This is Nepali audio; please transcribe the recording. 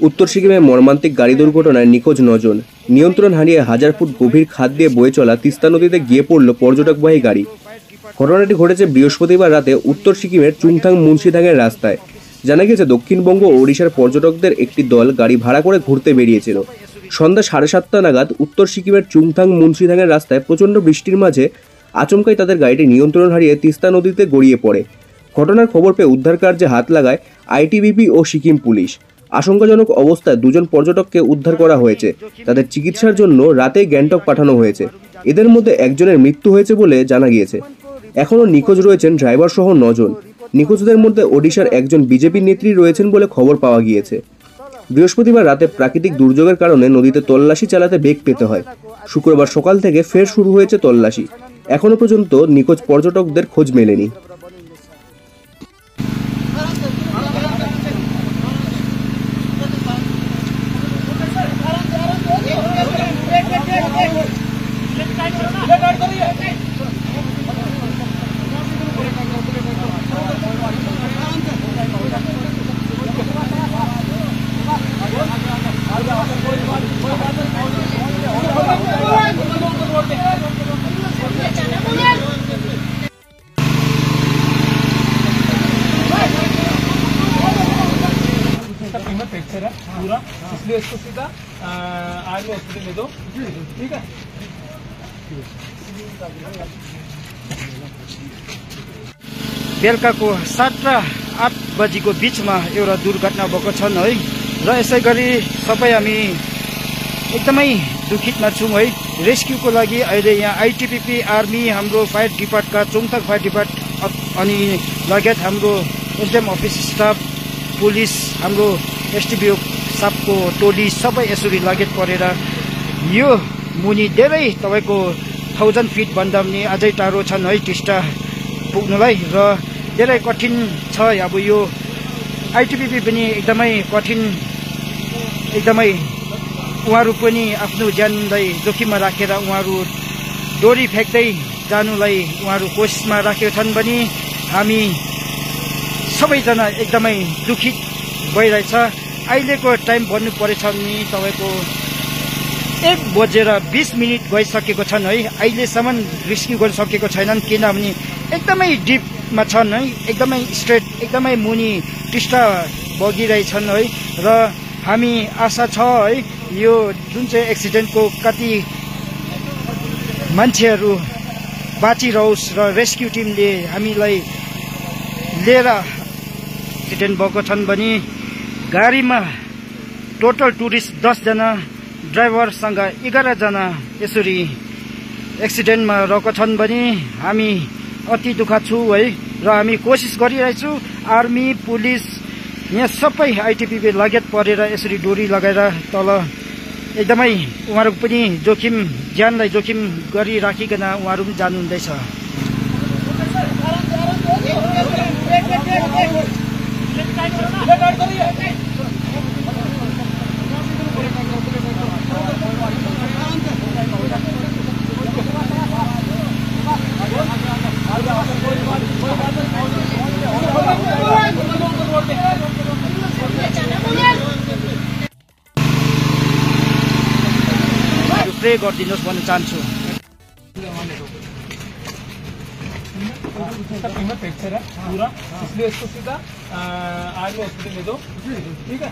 उत्तर सिक्किमे मर्मान्तिक गाड़ी दुर्घटनाয় निखोঁজ 9 জন। नियंत्रण हारिয়ে হাজার ফুট গভীর খাদ দিয়ে বয়ে চলা তিস্তা নদীতে গিয়ে পড়ল পর্যটকবাহী গাড়ি। ঘটনাটি ঘটেছে বৃহস্পতিবার রাতে উত্তর সিকিমের চুংথাং মুন্সিথাংয়ের রাস্তায়। জানা গেছে দক্ষিণবঙ্গ ও ওড়িশার পর্যটকদের একটি দল গাড়ি ভাড়া করে ঘুরতে বেরিয়েছিল। সন্ধ্যা 7:30 নাগাদ উত্তর সিকিমের চুংথাং মুন্সিথাংয়ের রাস্তায় প্রচণ্ড বৃষ্টির মাঝে আচমকাই তাদের গাড়িটি নিয়ন্ত্রণ হারিয়ে তিস্তা নদীতে গড়িয়ে পড়ে। ঘটনার খবর পেয়ে উদ্ধার কার্যে হাত লাগায় আইটিবিপি ও সিকিম পুলিশ। আশঙ্কাজনক অবস্থায় 2 জন পর্যটককে উদ্ধার করা হয়েছে। তাদের চিকিৎসার জন্য রাতেই গ্যাংটক পাঠানো হয়েছে। এদের মধ্যে একজনের মৃত্যু হয়েছে বলে জানা গিয়েছে। এখনও নিখোঁজ রয়েছেন ড্রাইভার সহ 9 জন। নিখোঁজদের মধ্যে ওড়িশার একজন বিজেপি নেত্রী রয়েছেন বলে খবর পাওয়া গিয়েছে। বৃহস্পতিবার রাতে প্রাকৃতিক দুর্যোগের কারণে নদীতে তল্লাশি চালাতে বেগ পেতে হয়। শুক্রবার সকাল থেকে ফের শুরু হয়েছে তল্লাশি। এখনো পর্যন্ত নিখোঁজ পর্যটকদের খোঁজ মেলেনি। फ्रैक्चर है पूरा, इसलिए इसको सीधा आर्मी हॉस्पिटल ले दो। ठीक है। बेलुकाको 7 र 8 बजीको बीचमा एउटा दुर्घटना भएको छन् है र यसै गरी सबै हामी एकदमै दुखितमा छौँ है। रेस्क्युको लागि अहिले यहाँ आइटिबिपी आर्मी, हाम्रो फायर डिपार्टका चुङथाङ फायर डिपार्ट अनि लगायत हाम्रो एसडिएम अफिस स्टाफ, पुलिस, हाम्रो एसटिबिओ सापको टोली सबै यसरी लागेत परेर यो मुनि धेरै तपाईको 1000 फिट भन्दा पनि अझै टाढो छन् है टिस्टा पुग्नुलाई र धेरै कठिन छ। अब यो आइटिबिपी पनि एकदमै कठिन, एकदमै उहाँहरू पनि आफ्नो ज्यानलाई जोखिममा राखेर उहाँहरू डोरी फ्याक्दै जानुलाई उहाँहरू कोसिसमा राखेका छन् भने हामी सबैजना एकदमै दुखित भइरहेछ। अहिलेको टाइम भन्नु परेछ भने तपाईको 1:20 भइसकेको छन् है। अहिलेसम्म रेस्क्यु गर्न सकेको छैनन् किनभने एकदमै डिपमा छन् है, एकदमै स्ट्रेट, एकदमै मुनि टिस्टा बगिरहेछन् है। र हामी आशा छ है यो जुन चाहिँ एक्सिडेन्टको कति मान्छेहरू बाँचिरहोस् र रेस्क्यु टिमले हामीलाई लिएर एक्सिडेन्ट भएको छन् भने गाडीमा टोटल टुरिस्ट 10 जना, ड्राइभरसँग 11 जना यसरी एक्सिडेन्टमा रहेको छन् भने हामी अति दुःख छु है। र हामी कोसिस गरिरहेछौँ, आर्मी, पुलिस यहाँ सबै आइटिबिपी लागेत परेर यसरी डोरी लगाएर तल एकदमै उहाँहरू पनि जोखिम, ज्यानलाई जोखिम गरिराखिकन उहाँहरू पनि जानुहुँदैछ। प्रे गरिदिनुहोस् भन्न चाहन्छु। फ्रैक्चर है पूरा, इसलिए इसको सीधा आर्मी हॉस्पिटल ले दो। ठीक है।